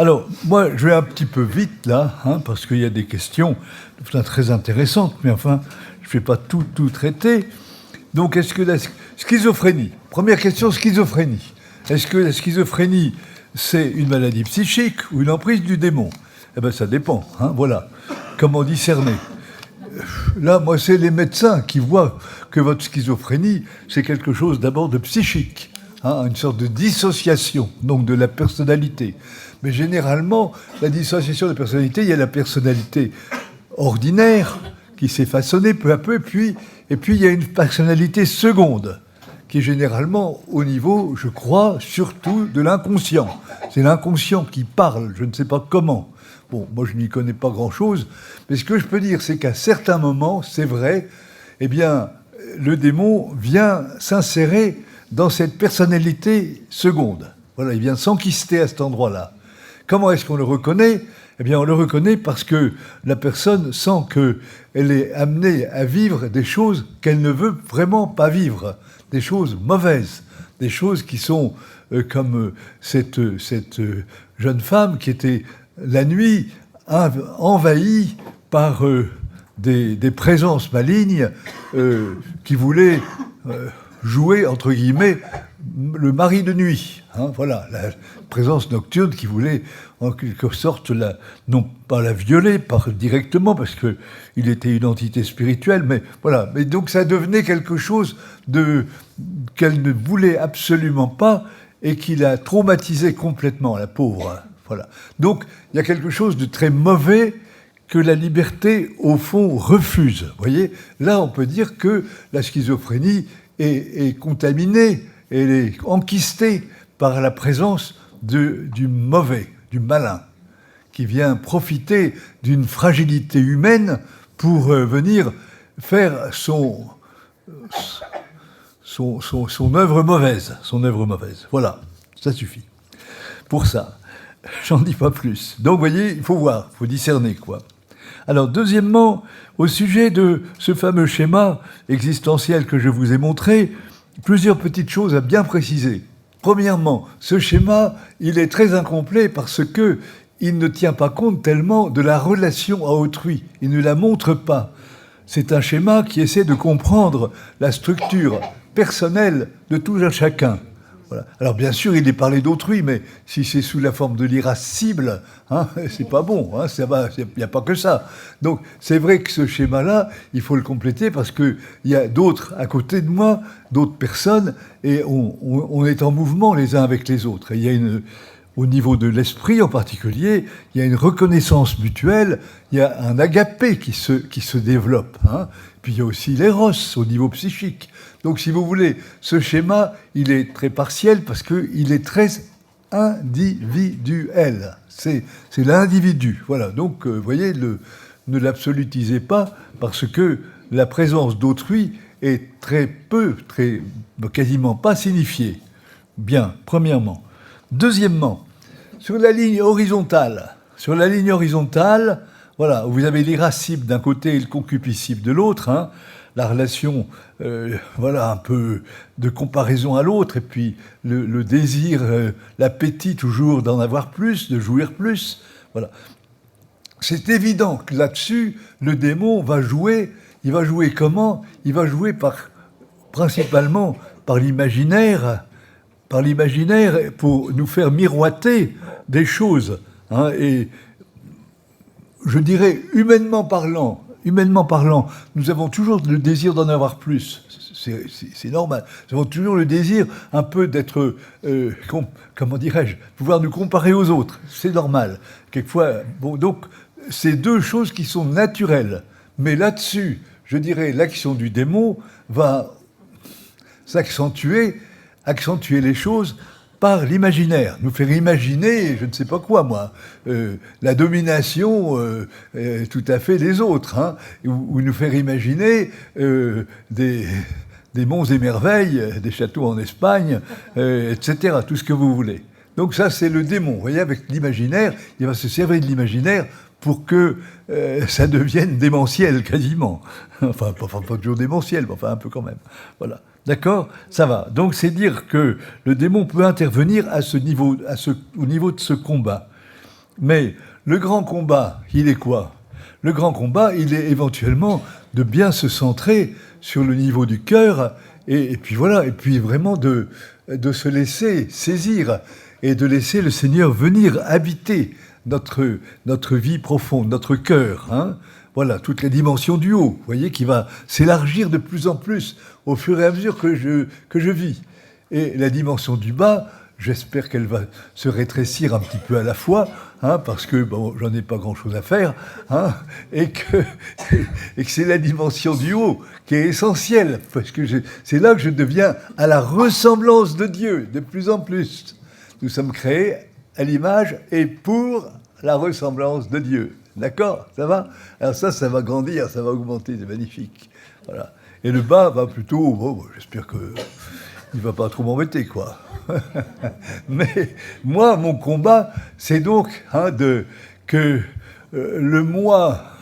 Alors, moi, je vais un petit peu vite, là, parce qu'il y a des questions très intéressantes, mais enfin, je ne vais pas tout traiter. Donc, est-ce que la schizophrénie, première question, schizophrénie. Est-ce que la schizophrénie, c'est une maladie psychique ou une emprise du démon? Eh bien, ça dépend, voilà. Comment discerner? Là, moi, c'est les médecins qui voient que votre schizophrénie, c'est quelque chose d'abord de psychique, une sorte de dissociation, donc de la personnalité. Mais généralement, la dissociation de la personnalité, il y a la personnalité ordinaire qui s'est façonnée peu à peu, et puis il y a une personnalité seconde, qui est généralement au niveau, je crois, surtout de l'inconscient. C'est l'inconscient qui parle, je ne sais pas comment. Bon, moi je n'y connais pas grand-chose, mais ce que je peux dire, c'est qu'à certains moments, c'est vrai, eh bien, le démon vient s'insérer dans cette personnalité seconde. Voilà, il vient s'enquister à cet endroit-là. Comment est-ce qu'on le reconnaît? Eh bien, on le reconnaît parce que la personne sent qu'elle est amenée à vivre des choses qu'elle ne veut vraiment pas vivre, des choses mauvaises, des choses qui sont comme cette jeune femme qui était la nuit envahie par des présences malignes qui voulaient jouer, entre guillemets, le mari de nuit. Voilà, la présence nocturne qui voulait, en quelque sorte, non pas la violer directement, parce qu'il était une entité spirituelle, mais voilà. Mais donc ça devenait quelque chose qu'elle ne voulait absolument pas et qui la traumatisait complètement, la pauvre. Voilà. Donc il y a quelque chose de très mauvais que la liberté, au fond, refuse. Vous voyez, là, on peut dire que la schizophrénie est contaminée, elle est enquistée par la présence du mauvais, du malin, qui vient profiter d'une fragilité humaine pour venir faire son œuvre mauvaise. Son œuvre mauvaise. Voilà, ça suffit. Pour ça, j'en dis pas plus. Donc, vous voyez, il faut voir, il faut discerner, quoi. Alors, deuxièmement, au sujet de ce fameux schéma existentiel que je vous ai montré, plusieurs petites choses à bien préciser. Premièrement, ce schéma, il est très incomplet parce que il ne tient pas compte tellement de la relation à autrui. Il ne la montre pas. C'est un schéma qui essaie de comprendre la structure personnelle de tout un chacun. Voilà. Alors bien sûr, il est parlé d'autrui, mais si c'est sous la forme de l'irascible, c'est pas bon, il n'y a pas que ça. Donc c'est vrai que ce schéma-là, il faut le compléter parce qu'il y a d'autres à côté de moi, d'autres personnes, et on est en mouvement les uns avec les autres. Et il y a au niveau de l'esprit en particulier, il y a une reconnaissance mutuelle, il y a un agapé qui se développe. Puis il y a aussi l'éros au niveau psychique. Donc, si vous voulez, ce schéma, il est très partiel parce qu'il est très individuel. C'est l'individu. Voilà. Donc, vous voyez, ne l'absolutisez pas parce que la présence d'autrui est quasiment pas signifiée. Bien, premièrement. Deuxièmement, sur la ligne horizontale, voilà, vous avez l'irascible d'un côté et le concupiscible de l'autre, la relation, un peu de comparaison à l'autre, et puis le désir, l'appétit toujours d'en avoir plus, de jouir plus. Voilà. C'est évident que là-dessus, le démon va jouer. Il va jouer comment? Il va jouer principalement par l'imaginaire, pour nous faire miroiter des choses. Et je dirais, humainement parlant, nous avons toujours le désir d'en avoir plus. C'est normal. Nous avons toujours le désir un peu d'être, comment dirais-je, pouvoir nous comparer aux autres. C'est normal. Quelquefois, bon, donc, c'est deux choses qui sont naturelles. Mais là-dessus, je dirais, l'action du démon va accentuer les choses par l'imaginaire, nous faire imaginer, je ne sais pas quoi, moi, la domination tout à fait des autres, ou nous faire imaginer des monts et merveilles, des châteaux en Espagne, etc., tout ce que vous voulez. Donc ça, c'est le démon. Vous voyez, avec l'imaginaire, il va se servir de l'imaginaire pour que ça devienne démentiel, quasiment. Enfin, pas toujours démentiel, mais enfin un peu quand même. Voilà. D'accord? Ça va. Donc, c'est dire que le démon peut intervenir au niveau de ce combat. Mais le grand combat, il est quoi? Le grand combat, il est éventuellement de bien se centrer sur le niveau du cœur, et puis voilà, et puis vraiment de se laisser saisir, et de laisser le Seigneur venir habiter notre vie profonde, notre cœur. Hein. Voilà, toute la dimension du haut, vous voyez, qui va s'élargir de plus en plus au fur et à mesure que je vis. Et la dimension du bas, j'espère qu'elle va se rétrécir un petit peu à la fois, hein, parce que bon, j'en ai pas grand-chose à faire, hein, et que c'est la dimension du haut qui est essentielle, parce que c'est là que je deviens à la ressemblance de Dieu, de plus en plus. Nous sommes créés à l'image et pour la ressemblance de Dieu. D'accord? Ça va? Alors ça va grandir, ça va augmenter, c'est magnifique. Voilà. Et le bas va plutôt, bon, j'espère qu'il ne va pas trop m'embêter, quoi. Mais moi, mon combat, c'est donc que le moi,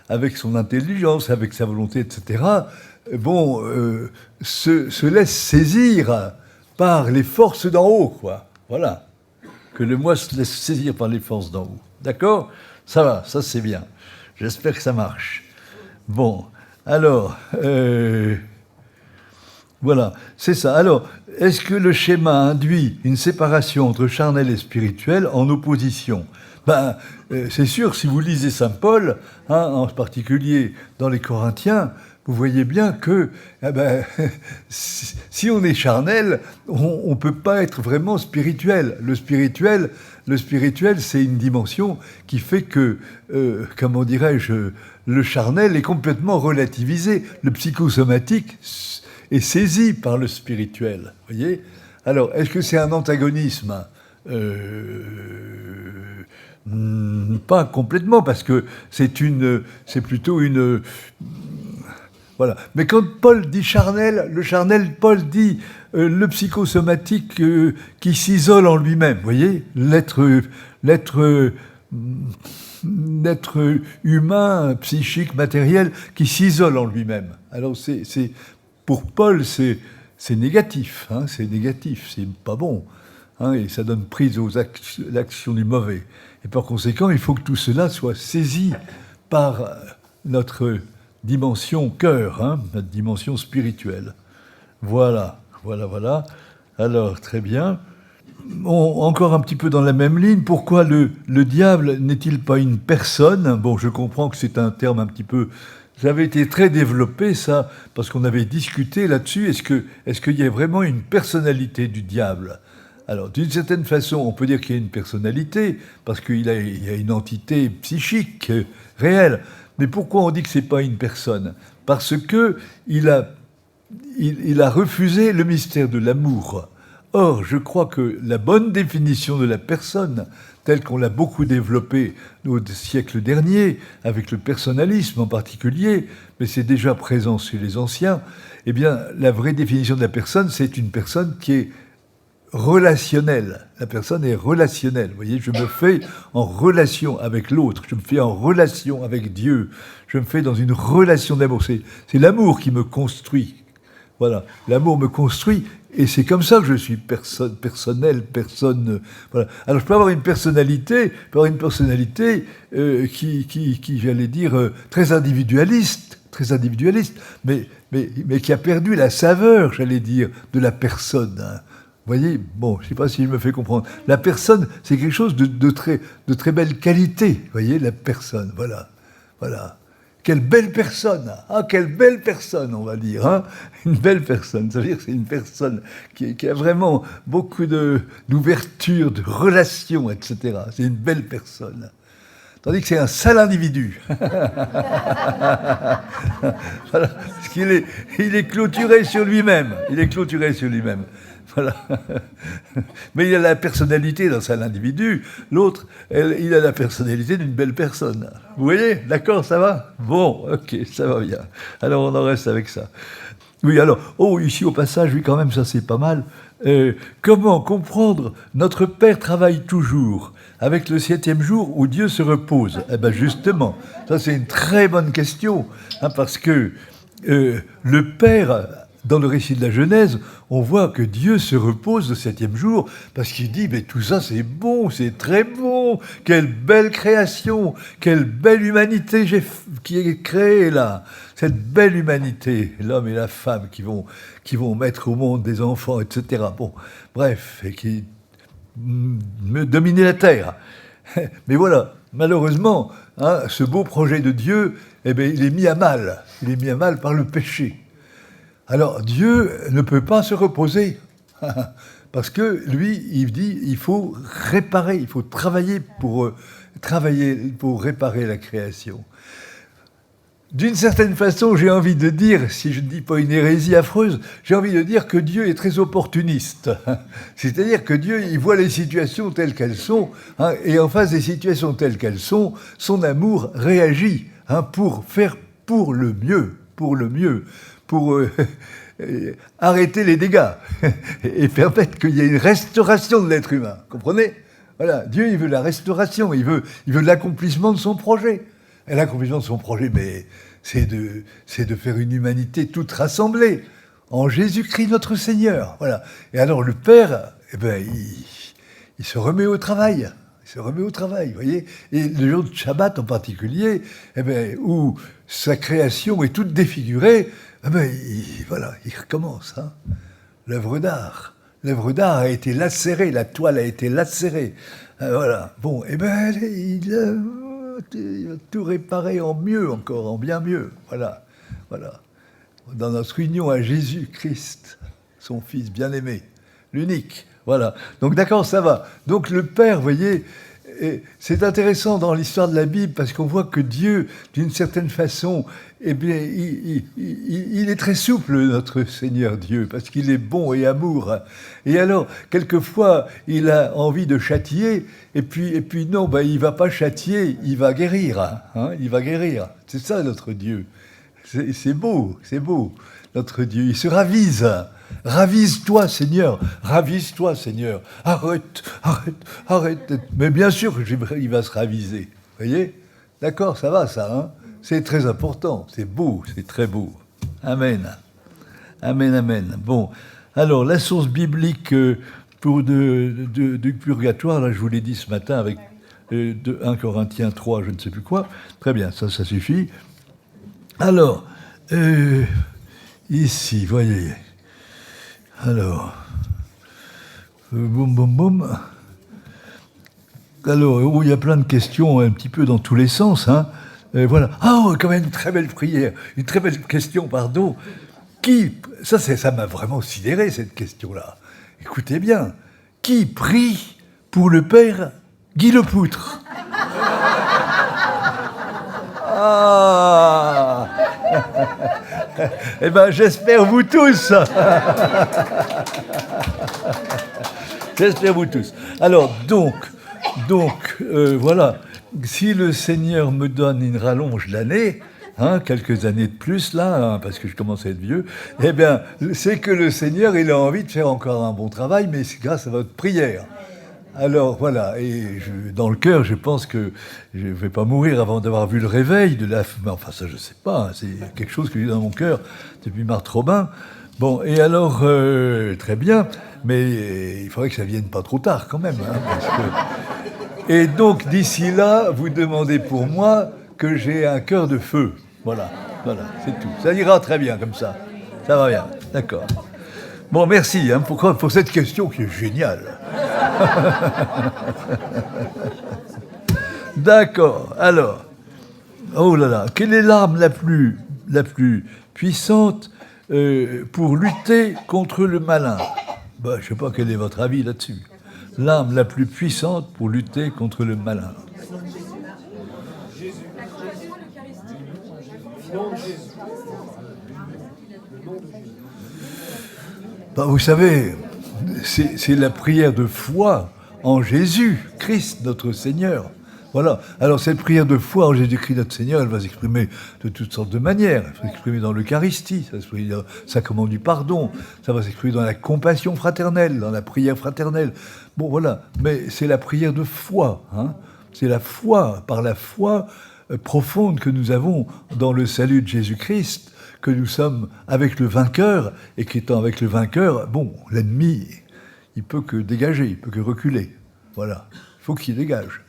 avec son intelligence, avec sa volonté, etc., bon, se laisse saisir par les forces d'en haut, quoi. Voilà. Que le moi se laisse saisir par les forces d'en haut. D'accord? Ça va, ça c'est bien. J'espère que ça marche. Bon, alors, voilà, c'est ça. Alors, est-ce que le schéma induit une séparation entre charnel et spirituel en opposition? Ben, c'est sûr, si vous lisez Saint Paul, hein, en particulier dans les Corinthiens, vous voyez bien que si on est charnel, on ne peut pas être vraiment spirituel. Le spirituel, c'est une dimension qui fait que, comment dirais-je, le charnel est complètement relativisé. Le psychosomatique est saisi par le spirituel. Voyez ? Alors, est-ce que c'est un antagonisme ? Pas complètement, parce que c'est plutôt une... Voilà. Mais quand Paul dit charnel, le charnel, Paul dit le psychosomatique qui s'isole en lui-même. Vous voyez ? L'être humain, psychique, matériel, qui s'isole en lui-même. Alors, pour Paul, c'est négatif. Hein, c'est négatif, c'est pas bon. Hein, et ça donne prise aux actions du mauvais. Et par conséquent, il faut que tout cela soit saisi par notre dimension cœur, hein, notre dimension spirituelle. Voilà. Alors, très bien. Encore un petit peu dans la même ligne, pourquoi le diable n'est-il pas une personne? Bon, je comprends que c'est un terme un petit peu... Ça avait été très développé, ça, parce qu'on avait discuté là-dessus. Est-ce qu'il y a vraiment une personnalité du diable? Alors, d'une certaine façon, on peut dire qu'il y a une personnalité, parce qu'il y a une entité psychique réelle. Mais pourquoi on dit que ce n'est pas une personne? Parce qu'il a refusé le mystère de l'amour. Or, je crois que la bonne définition de la personne, telle qu'on l'a beaucoup développée au siècle dernier, avec le personnalisme en particulier, mais c'est déjà présent chez les anciens, eh bien, la vraie définition de la personne, c'est une personne qui est relationnelle. La personne est relationnelle. Vous voyez, je me fais en relation avec l'autre, je me fais en relation avec Dieu, je me fais dans une relation d'amour. C'est l'amour qui me construit. Voilà, l'amour me construit, et c'est comme ça que je suis personnel, voilà. Alors je peux avoir une personnalité, qui j'allais dire, très individualiste, mais qui a perdu la saveur, j'allais dire, de la personne. Hein. Vous voyez, bon, je ne sais pas si je me fais comprendre. La personne, c'est quelque chose de très belle qualité. Vous voyez, la personne, voilà. Quelle belle personne! Ah, quelle belle personne, on va dire. Hein, une belle personne. Ça veut dire que c'est une personne qui a vraiment beaucoup d'ouverture, de relations, etc. C'est une belle personne. Tandis que c'est un sale individu. Voilà. Parce qu'il est clôturé sur lui-même. Voilà. Mais il a la personnalité d'un sale individu. L'autre, il a la personnalité d'une belle personne. Vous voyez? D'accord, ça va? Bon, ok, ça va bien. Alors on en reste avec ça. Oui, alors, ici au passage, oui, quand même, ça c'est pas mal. Comment comprendre notre Père travaille toujours avec le 7e jour où Dieu se repose? Eh bien justement, ça c'est une très bonne question, hein, parce que le Père dans le récit de la Genèse, on voit que Dieu se repose le 7e jour parce qu'il dit, mais tout ça c'est bon, c'est très bon, quelle belle création, quelle belle humanité qui est créée là, cette belle humanité, l'homme et la femme qui vont mettre au monde des enfants, etc. Bon, bref, et qui dominer la terre. Mais voilà, malheureusement, ce beau projet de Dieu, eh bien, il est mis à mal. Il est mis à mal par le péché. Alors, Dieu ne peut pas se reposer. Parce que lui, il dit, il faut réparer, il faut travailler pour réparer la création. D'une certaine façon, j'ai envie de dire, si je ne dis pas une hérésie affreuse, j'ai envie de dire que Dieu est très opportuniste. C'est-à-dire que Dieu, il voit les situations telles qu'elles sont, et en face des situations telles qu'elles sont, son amour réagit pour faire pour le mieux, pour arrêter les dégâts et permettre qu'il y ait une restauration de l'être humain. Comprenez ? Voilà, Dieu, il veut la restauration, il veut l'accomplissement de son projet. Et l'accomplissement de son projet, mais c'est de faire une humanité toute rassemblée en Jésus-Christ notre Seigneur. Voilà. Et alors le Père, eh ben, il se remet au travail. Il se remet au travail, vous voyez. Et le jour de Shabbat en particulier, eh ben, où sa création est toute défigurée, eh ben, il recommence. L'œuvre d'art. L'œuvre d'art a été lacérée, la toile a été lacérée. Voilà. Bon, eh ben, il va tout réparer en mieux encore, en bien mieux. Voilà. Dans notre union à Jésus-Christ, son Fils bien-aimé, l'unique. Voilà. Donc d'accord, ça va. Donc le Père, vous voyez, c'est intéressant dans l'histoire de la Bible parce qu'on voit que Dieu, d'une certaine façon, eh bien, il est très souple, notre Seigneur Dieu, parce qu'il est bon et amour. Et alors, quelquefois, il a envie de châtier, et puis non, il ne va pas châtier, il va guérir. Il va guérir. C'est ça, notre Dieu. C'est beau, notre Dieu. Il se ravise. Ravise-toi, Seigneur. Ravise-toi, Seigneur. Arrête. Mais bien sûr, il va se raviser. Vous voyez ? D'accord, ça va, ça, C'est très important, c'est beau, c'est très beau. Amen. Bon, alors, la source biblique du purgatoire, là, je vous l'ai dit ce matin avec 1 Corinthiens 3, je ne sais plus quoi. Très bien, ça suffit. Alors, ici, voyez. Alors, boum. Alors, il y a plein de questions un petit peu dans tous les sens, voilà. Quand même une très belle prière, une très belle question, pardon. Ça m'a vraiment sidéré, cette question-là. Écoutez bien, qui prie pour le père Guy Lepoutre ? Eh bien, j'espère vous tous. J'espère vous tous. Alors, donc, voilà. Si le Seigneur me donne une rallonge d'années, quelques années de plus, là, parce que je commence à être vieux, eh bien, c'est que le Seigneur, il a envie de faire encore un bon travail, mais c'est grâce à votre prière. Alors, voilà, et dans le cœur, je pense que je ne vais pas mourir avant d'avoir vu le réveil de la... Enfin, ça, je ne sais pas, c'est quelque chose que j'ai dans mon cœur depuis Marthe Robin. Bon, et alors, très bien, mais il faudrait que ça vienne pas trop tard, quand même, parce que... Et donc, d'ici là, vous demandez pour moi que j'ai un cœur de feu. Voilà, c'est tout. Ça ira très bien comme ça. Ça va bien, d'accord. Bon, merci pour cette question qui est géniale. D'accord, alors. Oh là là, quelle est l'arme la plus puissante pour lutter contre le malin ? Je ne sais pas quel est votre avis là-dessus. L'arme la plus puissante pour lutter contre le malin. Vous savez, c'est la prière de foi en Jésus-Christ, notre Seigneur. Voilà. Alors, cette prière de foi en Jésus-Christ, notre Seigneur, elle va s'exprimer de toutes sortes de manières. Elle va s'exprimer dans l'Eucharistie, ça va s'exprimer dans le sacrement du pardon, ça va s'exprimer dans la compassion fraternelle, dans la prière fraternelle. Bon, voilà. Mais c'est la prière de foi. C'est la foi, par la foi profonde que nous avons dans le salut de Jésus-Christ, que nous sommes avec le vainqueur, et qu'étant avec le vainqueur, bon, l'ennemi, il peut que dégager, il peut que reculer. Voilà, il faut qu'il dégage.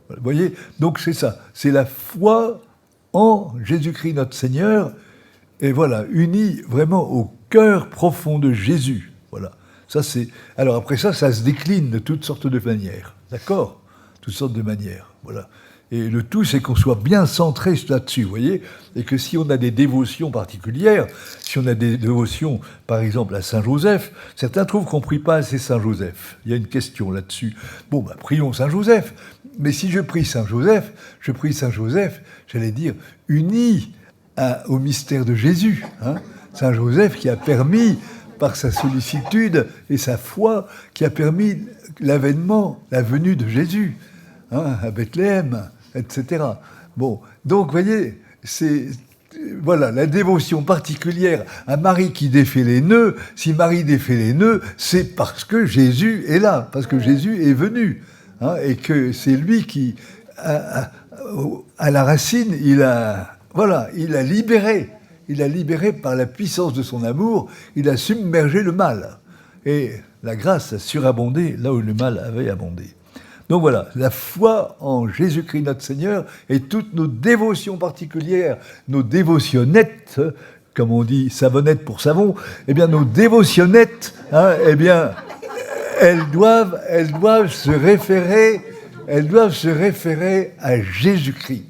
Vous voyez, donc c'est ça, c'est la foi en Jésus-Christ notre Seigneur, et voilà, unie vraiment au cœur profond de Jésus. Voilà, ça c'est... Alors après ça, ça se décline de toutes sortes de manières, d'accord ? Toutes sortes de manières, voilà. Et le tout, c'est qu'on soit bien centré là-dessus, vous voyez, et que si on a des dévotions particulières, si on a des dévotions, par exemple, à Saint-Joseph, certains trouvent qu'on ne prie pas assez Saint-Joseph. Il y a une question là-dessus. Bon, ben, prions Saint-Joseph. Mais si je prie Saint-Joseph, j'allais dire, uni au mystère de Jésus. Hein. Saint-Joseph qui a permis, par sa sollicitude et sa foi, qui a permis l'avènement, la venue de Jésus, hein, à Bethléem, etc. Bon, donc, vous voyez, c'est... Voilà, la dévotion particulière à Marie qui défait les nœuds, si Marie défait les nœuds, c'est parce que Jésus est là, parce que Jésus est venu, hein, et que c'est lui qui, à la racine, il a libéré par la puissance de son amour, il a submergé le mal. Et la grâce a surabondé là où le mal avait abondé. Donc voilà, la foi en Jésus-Christ notre Seigneur et toutes nos dévotions particulières, nos dévotionnettes, comme on dit savonnette pour savon, eh bien nos dévotionnettes, hein, eh bien elles doivent se référer à Jésus-Christ,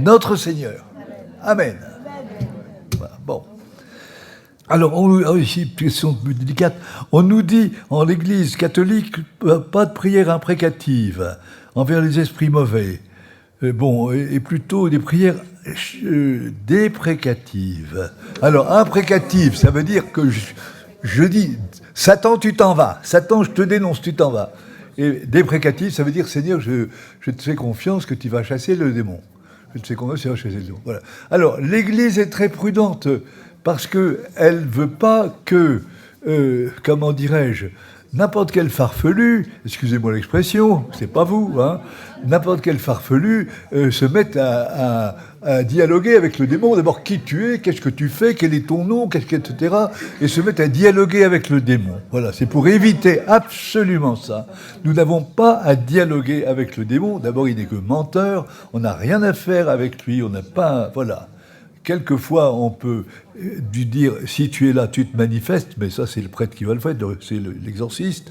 notre Seigneur. Amen. Voilà, bon. Alors, ici, question délicate, on nous dit, en l'Église catholique, pas de prière imprécative envers les esprits mauvais. Et plutôt des prières déprécatives. Alors, imprécative, ça veut dire que je dis, Satan, tu t'en vas. Satan, je te dénonce, tu t'en vas. Et déprécative, ça veut dire, Seigneur, je te fais confiance que tu vas chasser le démon. Je te fais confiance que tu vas chasser le démon. Voilà. Alors, l'Église est très prudente, parce qu'elle ne veut pas que, comment dirais-je, n'importe quel farfelu, excusez-moi l'expression, c'est pas vous, hein, n'importe quel farfelu se mette à dialoguer avec le démon. D'abord, qui tu es, qu'est-ce que tu fais, quel est ton nom, etc. Et se mettre à dialoguer avec le démon. Voilà, c'est pour éviter absolument ça. Nous n'avons pas à dialoguer avec le démon. D'abord, il n'est que menteur, on n'a rien à faire avec lui, on n'a pas... Voilà. Quelquefois, on peut lui dire, si tu es là, tu te manifestes, mais ça, c'est le prêtre qui va le faire, c'est l'exorciste.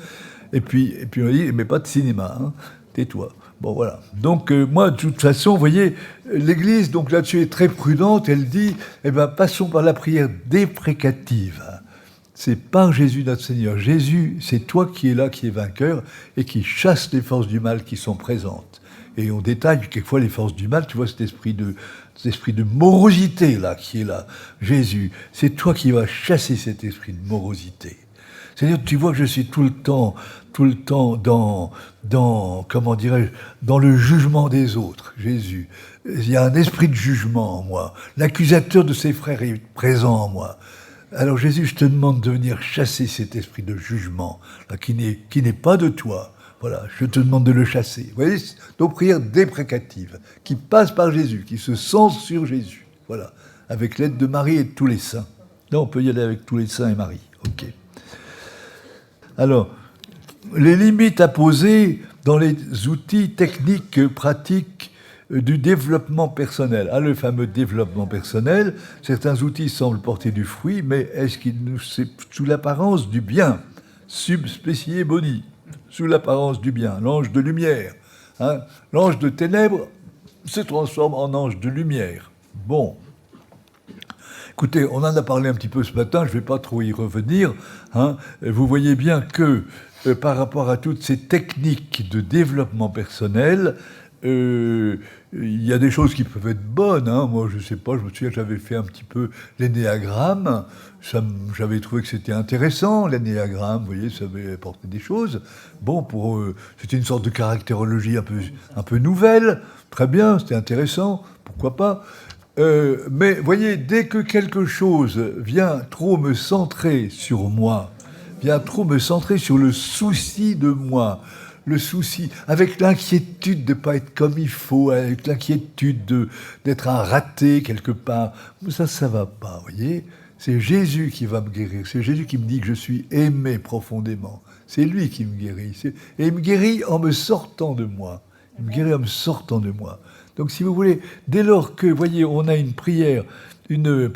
Et puis on dit, mais pas de cinéma, hein, tais-toi. Bon, voilà. Donc, moi, de toute façon, vous voyez, l'Église, donc là-dessus, est très prudente. Elle dit, passons par la prière déprécative. C'est par Jésus notre Seigneur. Jésus, c'est toi qui es là, qui es vainqueur, et qui chasse les forces du mal qui sont présentes. Et on détaille quelquefois les forces du mal, tu vois, cet esprit de morosité, là, qui est là. Jésus, c'est toi qui vas chasser cet esprit de morosité. C'est-à-dire, tu vois que je suis tout le temps dans comment dirais-je, dans le jugement des autres, Jésus. Il y a un esprit de jugement en moi. L'accusateur de ses frères est présent en moi. Alors, Jésus, je te demande de venir chasser cet esprit de jugement, là, qui n'est pas de toi. Voilà, je te demande de le chasser. Vous voyez, donc prière déprécative, qui passe par Jésus, qui se centre sur Jésus. Voilà, avec l'aide de Marie et de tous les saints. Là, on peut y aller avec tous les saints et Marie. Ok. Alors, les limites à poser dans les outils techniques, pratiques du développement personnel. Ah, le fameux développement personnel, certains outils semblent porter du fruit, mais est-ce c'est sous l'apparence du bien, sub specie boni, sous l'apparence du bien, l'ange de lumière. Hein. L'ange de ténèbres se transforme en ange de lumière. Bon. Écoutez, on en a parlé un petit peu ce matin, je ne vais pas trop y revenir. Hein. Vous voyez bien que par rapport à toutes ces techniques de développement personnel, il y a des choses qui peuvent être bonnes. Hein. Moi, je ne sais pas, je me souviens que j'avais fait un petit peu l'énéagramme. J'avais trouvé que c'était intéressant, l'énéagramme, vous voyez, ça avait apporté des choses. Bon, c'était une sorte de caractérologie un peu nouvelle. Très bien, c'était intéressant, pourquoi pas. Mais, vous voyez, dès que quelque chose vient trop me centrer sur moi, vient trop me centrer sur le souci de moi, le souci, avec l'inquiétude de ne pas être comme il faut, avec l'inquiétude d'être un raté quelque part. Ça ne va pas, vous voyez. C'est Jésus qui va me guérir. C'est Jésus qui me dit que je suis aimé profondément. C'est lui qui me guérit. Et il me guérit en me sortant de moi. Il me guérit en me sortant de moi. Donc, si vous voulez, dès lors que, vous voyez, on a une prière, des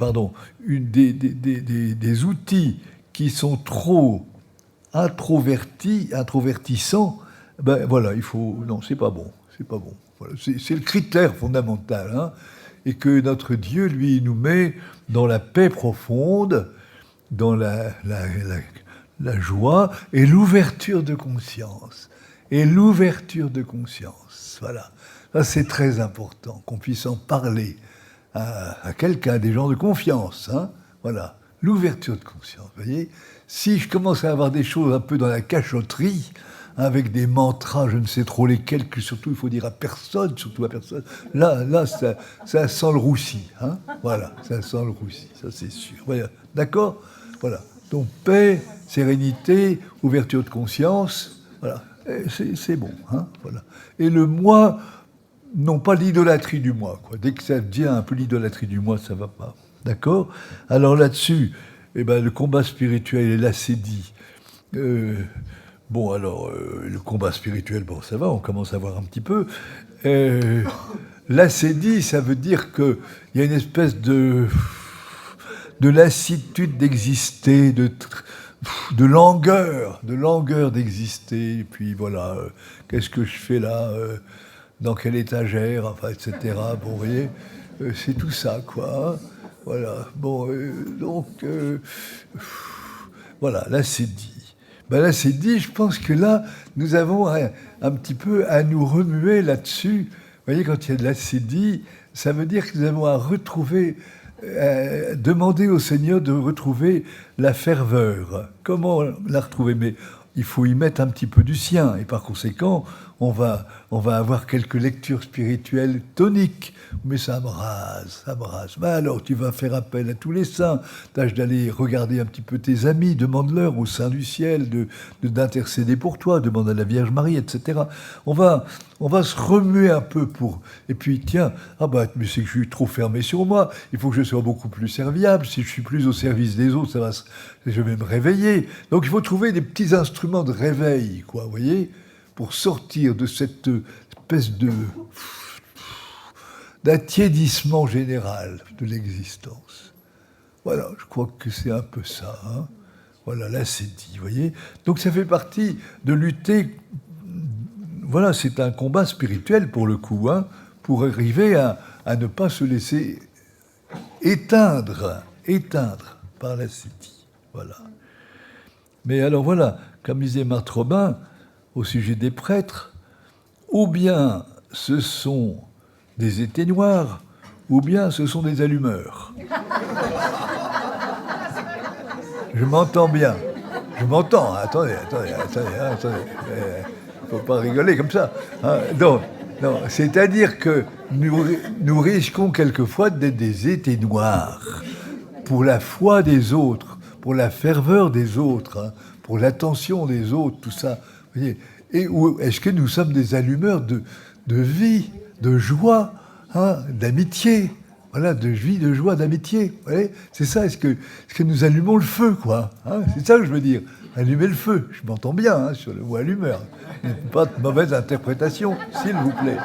outils qui sont trop introvertissants, ben voilà, il faut... Non, c'est pas bon. C'est pas bon. Voilà, c'est le critère fondamental, hein, et que notre Dieu, lui, nous met dans la paix profonde, dans la joie et l'ouverture de conscience. Et l'ouverture de conscience, voilà. Ça, c'est très important, qu'on puisse en parler à quelqu'un, des gens de confiance, hein, voilà. L'ouverture de conscience, vous voyez. Si je commence à avoir des choses un peu dans la cachotterie, avec des mantras, je ne sais trop lesquels, que surtout il faut dire à personne, surtout à personne, là ça sent le roussi, hein, voilà, ça sent le roussi, ça c'est sûr. Voilà. D'accord. Voilà. Donc paix, sérénité, ouverture de conscience, voilà, c'est bon, hein, voilà. Et le moi, non pas l'idolâtrie du moi, quoi. Dès que ça devient un peu l'idolâtrie du moi, ça ne va pas. D'accord. Alors là-dessus, eh ben, le combat spirituel est l'ascédie. Le combat spirituel, bon, ça va, on commence à voir un petit peu. L'ascédie, ça veut dire qu'il y a une espèce de lassitude d'exister, de langueur d'exister. Et puis voilà, qu'est-ce que je fais là, dans quelle étagère, enfin, etc. Bon, vous voyez, c'est tout ça, quoi. Hein. Voilà. Bon, voilà, l'ascédie. Ben, l'ascédie, je pense que là, nous avons un petit peu à nous remuer là-dessus. Vous voyez, quand il y a de l'acédie, ça veut dire que nous avons à retrouver, demander au Seigneur de retrouver la ferveur. Comment la retrouver? Mais il faut y mettre un petit peu du sien. Et par conséquent, on va avoir quelques lectures spirituelles toniques. Mais ça me rase. Ben alors, tu vas faire appel à tous les saints. Tâche d'aller regarder un petit peu tes amis. Demande-leur au Saint du ciel d'intercéder pour toi. Demande à la Vierge Marie, etc. On va se remuer un peu pour... Et puis, tiens, mais c'est que je suis trop fermé sur moi. Il faut que je sois beaucoup plus serviable. Si je suis plus au service des autres, je vais me réveiller. Donc, il faut trouver des petits instruments de réveil, quoi, vous voyez, pour sortir de cette espèce d'attiédissement général de l'existence. Voilà, je crois que c'est un peu ça. Hein. Voilà, là, c'est dit, vous voyez. Donc, ça fait partie de lutter... Voilà, c'est un combat spirituel, pour le coup, hein, pour arriver à ne pas se laisser éteindre par l'acédie. Voilà. Mais alors, voilà, comme disait Marthe Robin, au sujet des prêtres, ou bien ce sont des éteignoirs, ou bien ce sont des allumeurs. Je m'entends bien. Je m'entends. Attendez. Faut pas rigoler comme ça. Hein. Non, c'est-à-dire que nous risquons quelquefois d'être des éteignoirs pour la foi des autres, pour la ferveur des autres, hein, pour l'attention des autres, tout ça. Vous voyez. Et est-ce que nous sommes des allumeurs de vie, de joie, hein, d'amitié, voilà, de vie, de joie, d'amitié. Vous voyez. C'est ça, est-ce que nous allumons le feu, quoi, hein, c'est ça que je veux dire. Allumer le feu, je m'entends bien hein, sur le mot allumeur. Pas de mauvaise interprétation, s'il vous plaît.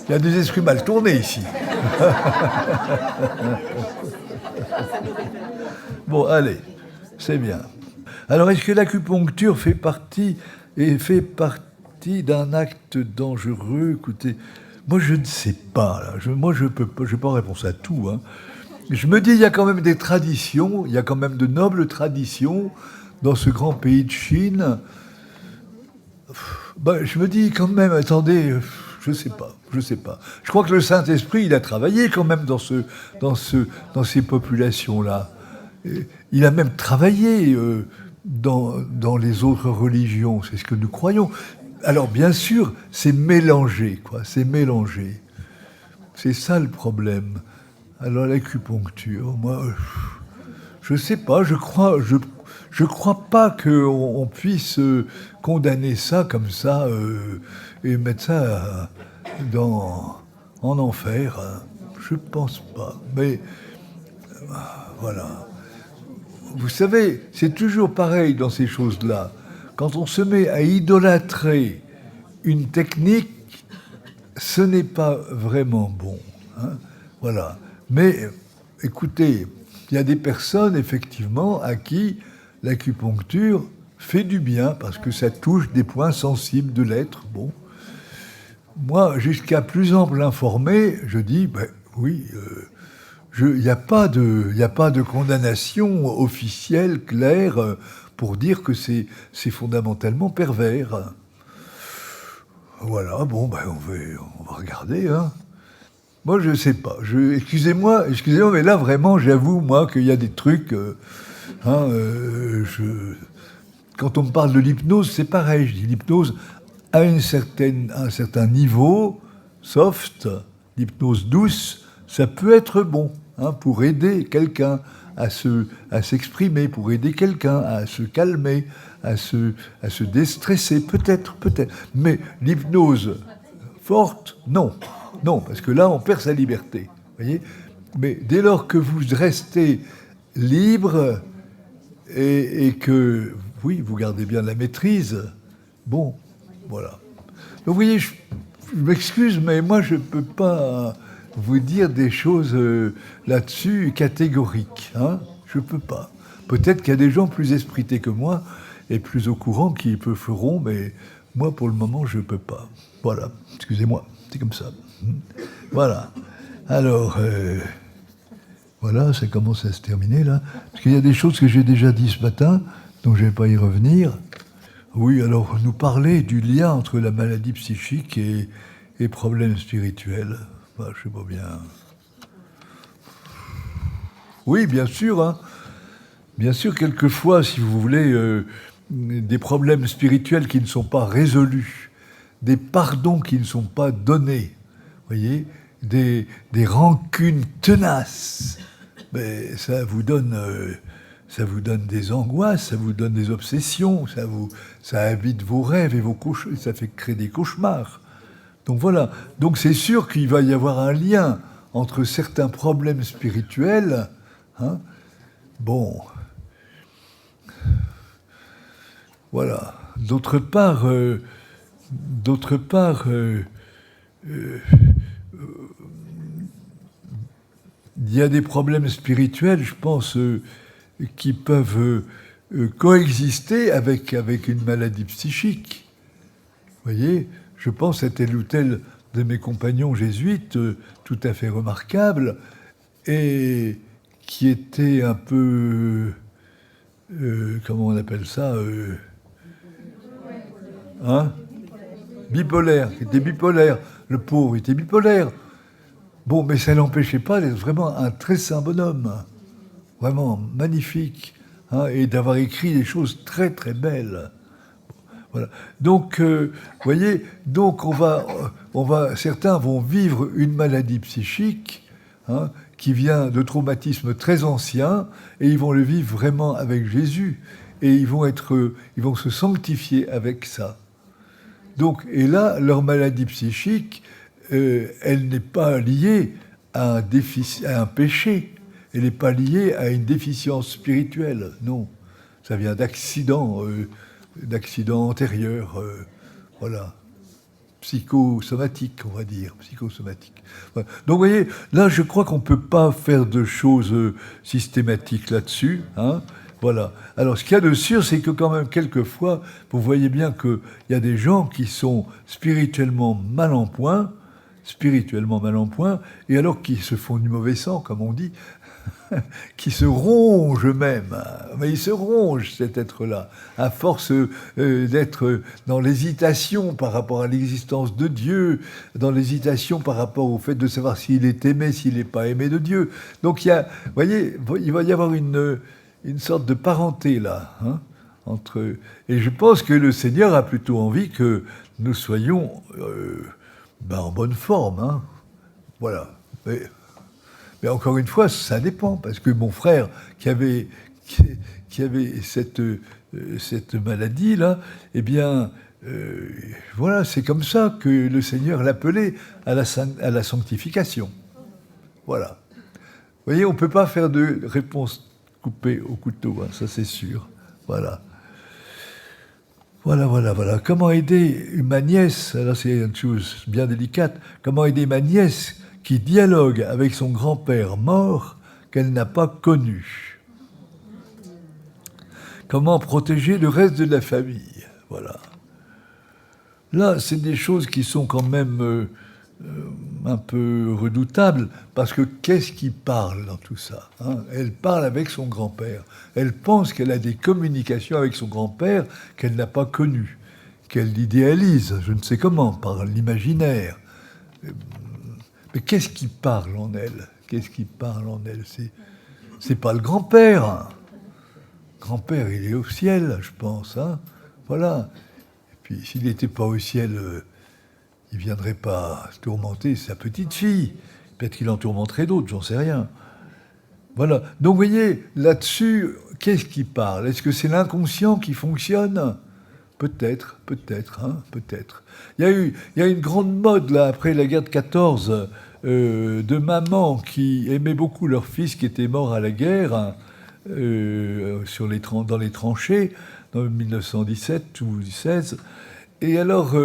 Il y a des esprits mal tournés ici. Bon, allez, c'est bien. Alors, est-ce que l'acupuncture fait partie d'un acte dangereux? Écoutez, moi, je ne sais pas. Là. Je ne peux pas répondre à tout. Hein. Je me dis, il y a quand même des traditions, il y a quand même de nobles traditions dans ce grand pays de Chine. Je me dis quand même, attendez, je sais pas. Je crois que le Saint-Esprit, il a travaillé quand même dans ces populations-là. Il a même travaillé dans les autres religions, c'est ce que nous croyons. Alors bien sûr, c'est mélangé, quoi. C'est mélangé. C'est ça le problème. Alors l'acupuncture, moi, je sais pas. Je je ne crois pas qu'on puisse condamner ça comme ça et mettre ça en enfer. Je ne pense pas. Mais voilà. Vous savez, c'est toujours pareil dans ces choses-là. Quand on se met à idolâtrer une technique, ce n'est pas vraiment bon. Hein, voilà. Mais écoutez, il y a des personnes, effectivement, à qui l'acupuncture fait du bien parce que ça touche des points sensibles de l'être. Bon. Moi, jusqu'à plus ample informé, je dis, ben, oui, il n'y a pas de condamnation officielle, claire, pour dire que c'est fondamentalement pervers. Voilà, bon, ben, on va regarder, hein. Moi, je ne sais pas. Excusez-moi, mais là, vraiment, j'avoue, moi, qu'il y a des trucs... quand on me parle de l'hypnose, c'est pareil. Je dis l'hypnose à un certain niveau, soft, l'hypnose douce, ça peut être bon pour aider quelqu'un à s'exprimer, pour aider quelqu'un à se calmer, à se déstresser, peut-être. Mais l'hypnose forte, non. Non, parce que là, on perd sa liberté. Voyez. Mais dès lors que vous restez libre et que, oui, vous gardez bien la maîtrise, bon, voilà. Donc, vous voyez, je m'excuse, mais moi, je ne peux pas vous dire des choses là-dessus catégoriques. Hein, je ne peux pas. Peut-être qu'il y a des gens plus esprités que moi et plus au courant qui le feront, mais moi, pour le moment, je ne peux pas. Voilà, excusez-moi, c'est comme ça. Voilà. Alors, voilà, ça commence à se terminer, là. Parce qu'il y a des choses que j'ai déjà dit ce matin, donc je ne vais pas y revenir. Oui, alors, nous parler du lien entre la maladie psychique et problèmes spirituels. Bah, je ne sais pas bien. Oui, bien sûr, hein. Bien sûr, quelquefois, si vous voulez, des problèmes spirituels qui ne sont pas résolus, des pardons qui ne sont pas donnés, voyez, des rancunes tenaces, mais ça vous donne des angoisses, ça vous donne des obsessions, ça habite vos rêves et ça fait créer des cauchemars. Donc voilà. Donc c'est sûr qu'il va y avoir un lien entre certains problèmes spirituels. Hein, bon, voilà. D'autre part, il y a des problèmes spirituels, je pense, qui peuvent coexister avec une maladie psychique. Vous voyez, je pense à tel ou tel de mes compagnons jésuites, tout à fait remarquables, et qui était un peu... comment on appelle ça bipolaire. Il était bipolaire. Le pauvre était bipolaire. Bon, mais ça n'empêchait pas d'être vraiment un très saint bonhomme. Vraiment magnifique. Et d'avoir écrit des choses très, très belles. Voilà. Donc, vous voyez, donc certains vont vivre une maladie psychique qui vient de traumatismes très anciens, et ils vont le vivre vraiment avec Jésus, et ils vont se sanctifier avec ça. Donc, et là, leur maladie psychique, elle n'est pas liée à un péché, elle n'est pas liée à une déficience spirituelle, non. Ça vient d'accidents antérieurs, voilà. Psychosomatique, on va dire, psychosomatique. Voilà. Donc, vous voyez, là, je crois qu'on ne peut pas faire de choses systématiques là-dessus. Voilà. Alors, ce qu'il y a de sûr, c'est que quand même, quelquefois, vous voyez bien qu'il y a des gens qui sont spirituellement mal en point, et alors qui se font du mauvais sang, comme on dit, qui se ronge même. Mais il se ronge, cet être-là, à force d'être dans l'hésitation par rapport à l'existence de Dieu, dans l'hésitation par rapport au fait de savoir s'il est aimé, s'il n'est pas aimé de Dieu. Donc, vous voyez, il va y avoir une sorte de parenté, là, entre... Et je pense que le Seigneur a plutôt envie que nous soyons en bonne forme. Voilà. Mais encore une fois, ça dépend, parce que mon frère, qui avait qui avait cette maladie-là, eh bien, voilà, c'est comme ça que le Seigneur l'appelait à la sanctification. Voilà. Vous voyez, on ne peut pas faire de réponse coupée au couteau, hein, ça c'est sûr. Voilà. Voilà. Comment aider ma nièce, alors c'est une chose bien délicate, comment aider ma nièce qui dialogue avec son grand-père mort qu'elle n'a pas connu? Comment protéger le reste de la famille? Voilà. Là, c'est des choses qui sont quand même un peu redoutables, parce que qu'est-ce qui parle dans tout ça, hein? Elle parle avec son grand-père. Elle pense qu'elle a des communications avec son grand-père qu'elle n'a pas connu, qu'elle idéalise, je ne sais comment, par l'imaginaire. Mais qu'est-ce qui parle en elle? Qu'est-ce qui parle en elle? C'est pas le grand-père, hein. Le grand-père, il est au ciel, je pense, hein. Voilà. Et puis, s'il n'était pas au ciel, il ne viendrait pas tourmenter sa petite fille. Peut-être qu'il en tourmenterait d'autres, j'en sais rien. Voilà. Donc, vous voyez, là-dessus, qu'est-ce qui parle? Est-ce que c'est l'inconscient qui fonctionne? Peut-être, hein, peut-être. Il y a une grande mode, là, après la guerre de 14, de mamans qui aimaient beaucoup leur fils qui était mort à la guerre, hein, dans les tranchées, en 1917 ou 1916. Et alors,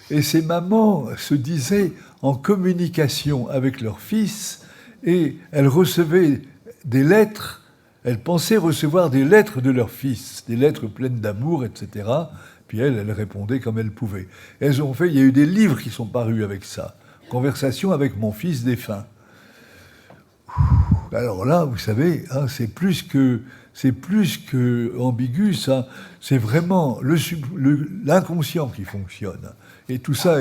et ces mamans se disaient en communication avec leur fils, et elles recevaient des lettres, elles pensaient recevoir des lettres de leur fils, des lettres pleines d'amour, etc. Puis elles répondaient comme elles pouvaient. Elles ont fait, il y a eu des livres qui sont parus avec ça. Conversation avec mon fils défunt. Alors là, vous savez, hein, c'est plus que ambigu, ça. C'est vraiment l'inconscient qui fonctionne. Et tout ça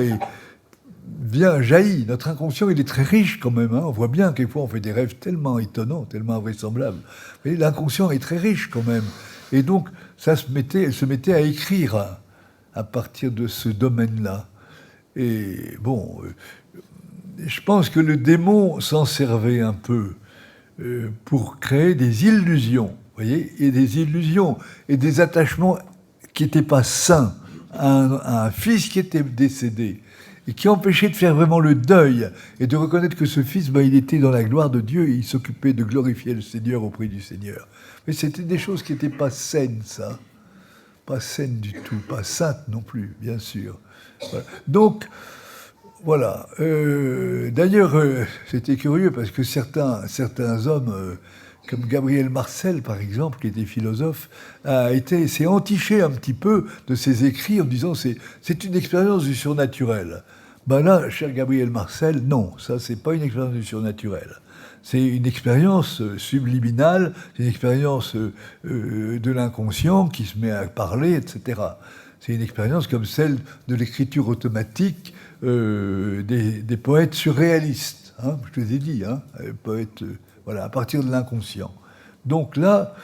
vient jaillit. Notre inconscient, il est très riche quand même, hein. On voit bien quelquefois on fait des rêves tellement étonnants, tellement invraisemblables. Mais l'inconscient est très riche quand même. Et donc, elle se mettait à écrire à partir de ce domaine-là. Et bon, je pense que le démon s'en servait un peu pour créer des illusions, vous voyez, et des illusions et des attachements qui n'étaient pas sains à un fils qui était décédé et qui empêchait de faire vraiment le deuil et de reconnaître que ce fils, il était dans la gloire de Dieu et il s'occupait de glorifier le Seigneur auprès du Seigneur. Mais c'était des choses qui n'étaient pas saines, ça. Pas saines du tout, pas saintes non plus, bien sûr. Voilà. Donc, voilà. D'ailleurs, c'était curieux parce que certains hommes, comme Gabriel Marcel, par exemple, qui était philosophe, s'est entiché un petit peu de ses écrits en disant c'est une expérience du surnaturel. Ben là, cher Gabriel Marcel, non, ça, c'est pas une expérience du surnaturel. C'est une expérience subliminale, c'est une expérience de l'inconscient qui se met à parler, etc. C'est une expérience comme celle de l'écriture automatique des poètes surréalistes. Hein, je te les ai dit, hein, poètes, voilà, à partir de l'inconscient. Donc là,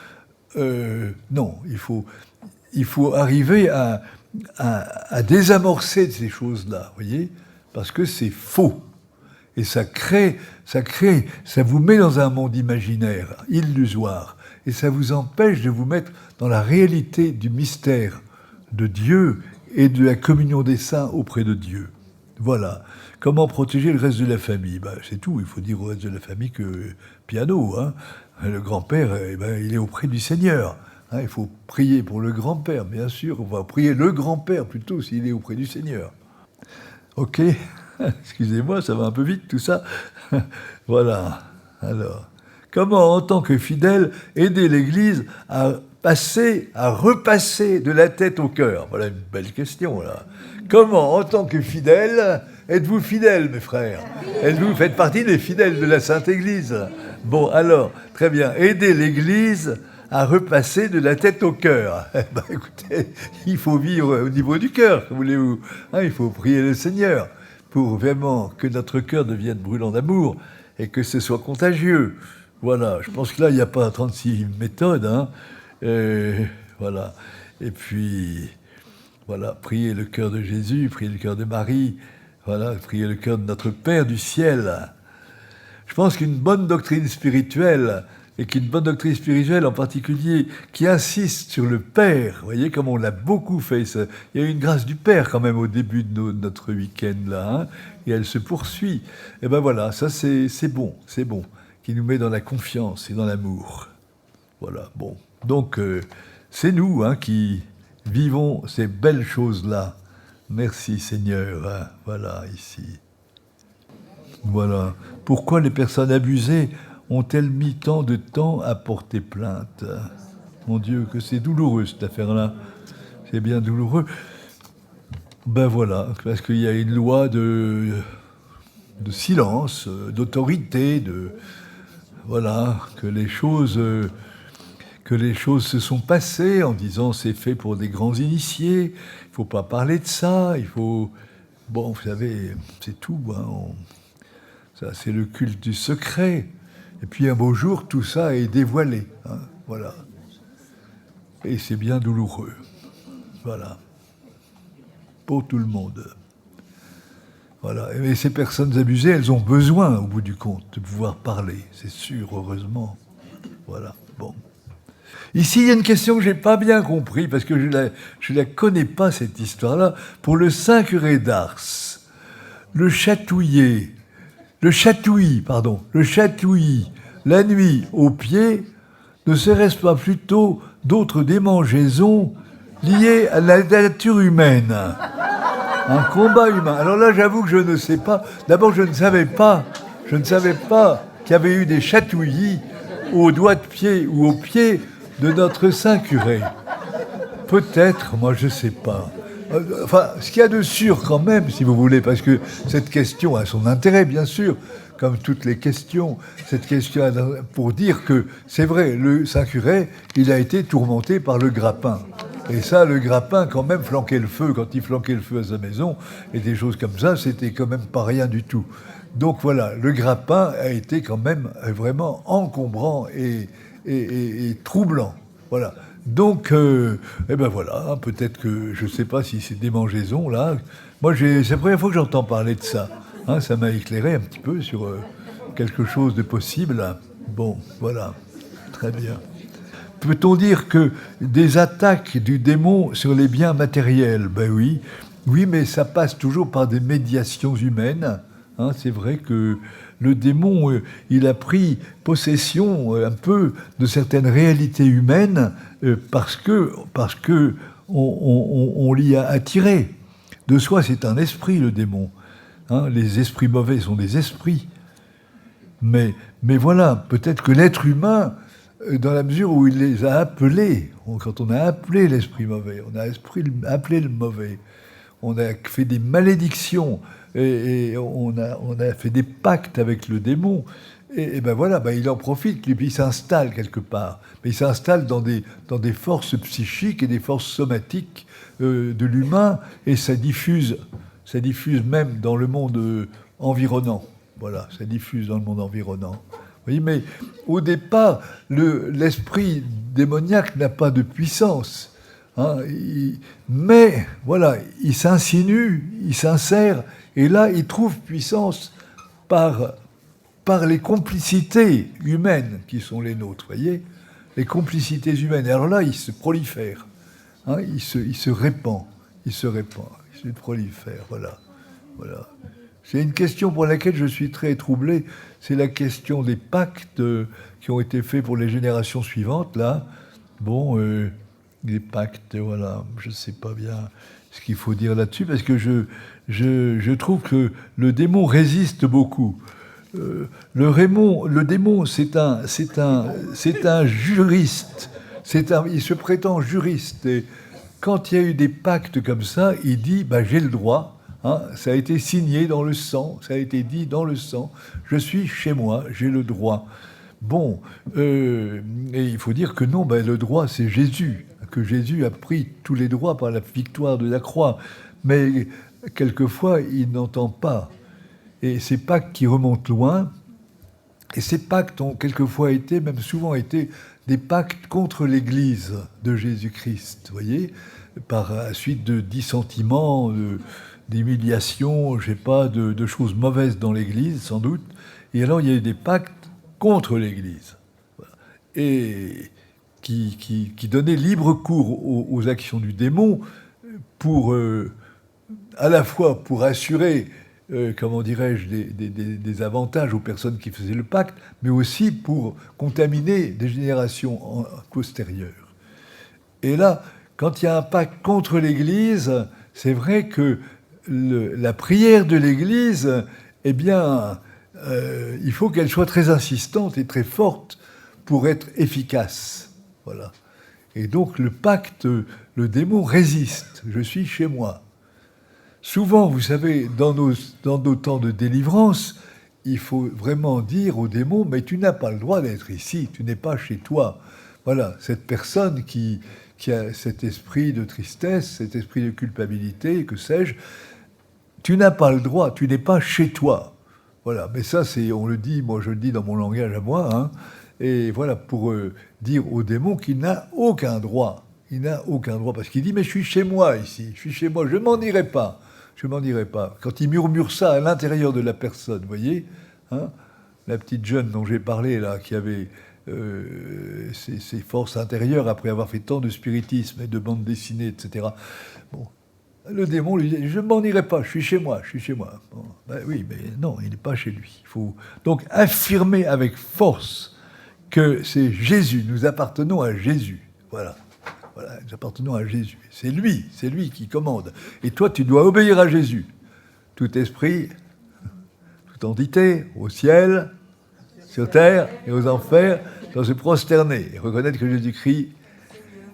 non, il faut arriver à désamorcer ces choses-là, vous voyez, parce que c'est faux. Et ça vous met dans un monde imaginaire, illusoire, et ça vous empêche de vous mettre dans la réalité du mystère de Dieu et de la communion des saints auprès de Dieu. Voilà. Comment protéger le reste de la famille? C'est tout. Il faut dire au reste de la famille que piano, hein. Le grand-père, il est auprès du Seigneur. Hein, il faut prier pour le grand-père, bien sûr. On va prier le grand-père plutôt s'il est auprès du Seigneur. Ok. Excusez-moi, ça va un peu vite tout ça. Voilà. Alors, comment, en tant que fidèle, aider l'Église à repasser de la tête au cœur? Voilà une belle question, là. Comment, en tant que fidèle, êtes-vous fidèles, mes frères? Vous faites partie des fidèles de la Sainte Église. Bon, alors, très bien. Aider l'Église à repasser de la tête au cœur. Écoutez, il faut vivre au niveau du cœur, comme voulez-vous. Hein, il faut prier le Seigneur pour vraiment que notre cœur devienne brûlant d'amour et que ce soit contagieux. Voilà, je pense que là, il n'y a pas 36 méthodes. Hein. Voilà. Et puis, voilà, prier le cœur de Jésus, prier le cœur de Marie, voilà, prier le cœur de notre Père du ciel. Je pense qu'une bonne doctrine spirituelle et qu'une bonne doctrine spirituelle en particulier, qui insiste sur le Père, vous voyez comme on l'a beaucoup fait, ça. Il y a eu une grâce du Père quand même au début de notre week-end là, hein, et elle se poursuit. Et ben voilà, ça c'est bon, qui nous met dans la confiance et dans l'amour. Voilà, bon. Donc c'est nous hein, qui vivons ces belles choses-là. Merci Seigneur, hein, voilà, ici. Voilà. Pourquoi les personnes abusées ont-elles mis tant de temps à porter plainte? Mon Dieu, que c'est douloureux cette affaire-là. C'est bien douloureux. Ben voilà, parce qu'il y a une loi de silence, d'autorité, voilà, que les choses se sont passées en disant c'est fait pour des grands initiés, il ne faut pas parler de ça, il faut... Bon, vous savez, c'est tout, hein, ça c'est le culte du secret. Et puis un beau jour, tout ça est dévoilé, hein, voilà. Et c'est bien douloureux, voilà, pour tout le monde. Voilà. Et ces personnes abusées, elles ont besoin, au bout du compte, de pouvoir parler, c'est sûr, heureusement. Voilà, bon. Ici, il y a une question que je n'ai pas bien compris, parce que je ne la connais pas, cette histoire-là. Pour le saint curé d'Ars, le chatouillis, la nuit aux pieds, ne serait-ce pas plutôt d'autres démangeaisons liées à la nature humaine? Un combat humain. Alors là, j'avoue que je ne sais pas. D'abord, je ne savais pas qu'il y avait eu des chatouillis aux doigts de pied ou aux pieds de notre saint curé. Peut-être, moi je ne sais pas. Enfin, ce qu'il y a de sûr quand même, si vous voulez, parce que cette question a son intérêt, bien sûr, comme toutes les questions, cette question pour dire que, c'est vrai, le saint curé, il a été tourmenté par le grappin. Et ça, le grappin, quand même, flanquait le feu, quand il flanquait le feu à sa maison, et des choses comme ça, c'était quand même pas rien du tout. Donc voilà, le grappin a été quand même vraiment encombrant et troublant. Voilà. Donc, eh ben voilà, hein, peut-être que, je ne sais pas si c'est démangeaisons, là. Moi, c'est la première fois que j'entends parler de ça. Hein, ça m'a éclairé un petit peu sur quelque chose de possible. Bon, voilà, très bien. Peut-on dire que des attaques du démon sur les biens matériels? Ben oui, mais ça passe toujours par des médiations humaines. Hein, c'est vrai que le démon, il a pris possession un peu de certaines réalités humaines parce que on l'y a attiré. De soi, c'est un esprit, le démon. Hein, les esprits mauvais sont des esprits. Mais voilà, peut-être que l'être humain, dans la mesure où il les a appelés, quand on a appelé l'esprit mauvais, on a appelé le mauvais, on a fait des malédictions, et on a fait des pactes avec le démon, et ben voilà, ben il en profite, lui, puis il s'installe quelque part. Mais il s'installe dans des forces psychiques et des forces somatiques de l'humain, et ça diffuse même dans le monde environnant. Voilà, ça diffuse dans le monde environnant. Oui, mais au départ, l'esprit démoniaque n'a pas de puissance. Hein, mais voilà, il s'insinue, il s'insère, et là, il trouve puissance par les complicités humaines qui sont les nôtres, voyez, les complicités humaines. Et alors là, il se prolifère, hein, il se répand, il se prolifère, voilà. C'est une question pour laquelle je suis très troublé, c'est la question des pactes qui ont été faits pour les générations suivantes, là. Bon, les pactes, voilà, je ne sais pas bien ce qu'il faut dire là-dessus, parce que je trouve que le démon résiste beaucoup. Le démon, c'est un juriste, il se prétend juriste, et quand il y a eu des pactes comme ça, il dit, bah, j'ai le droit. Hein, ça a été signé dans le sang, ça a été dit dans le sang. Je suis chez moi, j'ai le droit. Bon, et il faut dire que non, ben, le droit, c'est Jésus, que Jésus a pris tous les droits par la victoire de la croix. Mais quelquefois, il n'entend pas. Et ces pactes qui remontent loin, et ces pactes ont quelquefois été, même souvent été, des pactes contre l'Église de Jésus-Christ, vous voyez, par la suite de dissentiments, d'humiliation, je ne sais pas, de choses mauvaises dans l'Église, sans doute. Et alors, il y a eu des pactes contre l'Église. Voilà. et qui donnait libre cours aux actions du démon pour, à la fois pour assurer, comment dirais-je, des avantages aux personnes qui faisaient le pacte, mais aussi pour contaminer des générations postérieures. Et là, quand il y a un pacte contre l'Église, c'est vrai que la prière de l'Église, eh bien, il faut qu'elle soit très insistante et très forte pour être efficace. Voilà. Et donc le pacte, le démon résiste. Je suis chez moi. Souvent, vous savez, dans nos temps de délivrance, il faut vraiment dire au démon, mais tu n'as pas le droit d'être ici, tu n'es pas chez toi. Voilà, cette personne qui a cet esprit de tristesse, cet esprit de culpabilité, que sais-je, tu n'as pas le droit, tu n'es pas chez toi. Voilà, mais ça, on le dit, moi je le dis dans mon langage à moi, hein, et voilà, pour dire au démon qu'il n'a aucun droit. Il n'a aucun droit, parce qu'il dit, mais je suis chez moi ici, je suis chez moi, je ne m'en irai pas. Je ne m'en irai pas. Quand il murmure ça à l'intérieur de la personne, vous voyez, hein, la petite jeune dont j'ai parlé, là, qui avait ses forces intérieures après avoir fait tant de spiritisme et de bande dessinée, etc. Bon, le démon lui dit, je ne m'en irai pas, je suis chez moi, je suis chez moi. Bon, ben oui, mais non, il n'est pas chez lui. Il faut donc affirmer avec force que c'est Jésus, nous appartenons à Jésus. Voilà. Voilà, nous appartenons à Jésus. C'est lui qui commande. Et toi, tu dois obéir à Jésus. Tout esprit, toute entité, au ciel, sur terre et aux enfers, doit se prosterner et reconnaître que Jésus-Christ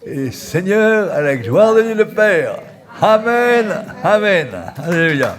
est Seigneur à la gloire de Dieu le Père. Amen, amen. Alléluia.